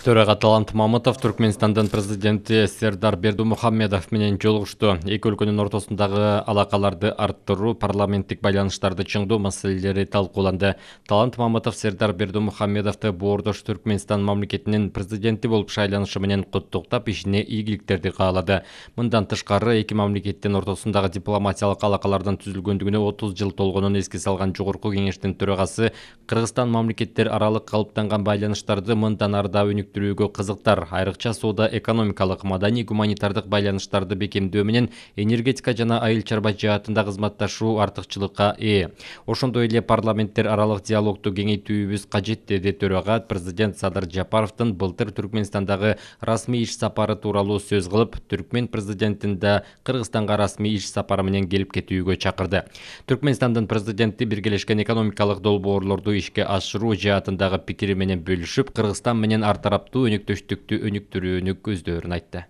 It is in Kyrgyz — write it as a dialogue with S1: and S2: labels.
S1: Төраға Талант Мамытов Түркменстандан президенті Сердар Бердімұхаммедов менен жолугушту. Эки өлкөнүн ортосундагы алакаларды арттыруу, парламенттик байланыштарды чыңдоо маселелери талкууланды. Талант Мамытов Сердар Бердімұхаммедовду Боордош Түркменстан мамлекетинин президенти болуп шайланышы менен куттуктап, ишине ийгиликтерди каалады. Мындан тышкары эки мамлекеттин ортосундагы дипломатиялык алакалардын түзүлгөндүгүнө 30 жыл толгонун эске салган Жогорку Кеңештин төрагасы Кыргызстан мамлекеттер аралык калыптанган байланыштарды мындан ары да өнүктүрүүгө кызыктар, айрыкча соода экономикалык, маданий, гуманитардык байланыштарды бекемдөө менен энергетика жана айыл чарба жаатында кызматташуу артыкчылыкка ээ. Ошондой эле парламенттер аралык диалогду кеңейтүүбүз кажет, деди төрага президент Садыр Жапаровдун былтыр Түркменстандагы расмий иш сапары тууралуу сөз кылып, Түркмен президентин да Кыргызстанга расмий иш сапары менен келип кетүүгө чакырды. Түркменстандын президенти биргелешкен экономикалык долбоорлорду ишке ашыруу жаатындагы пикири менен бөлүшүп, Кыргызстан менен ар тараптуу өнөктөштүктү өнүктүрүүнү көздөрүн айтты.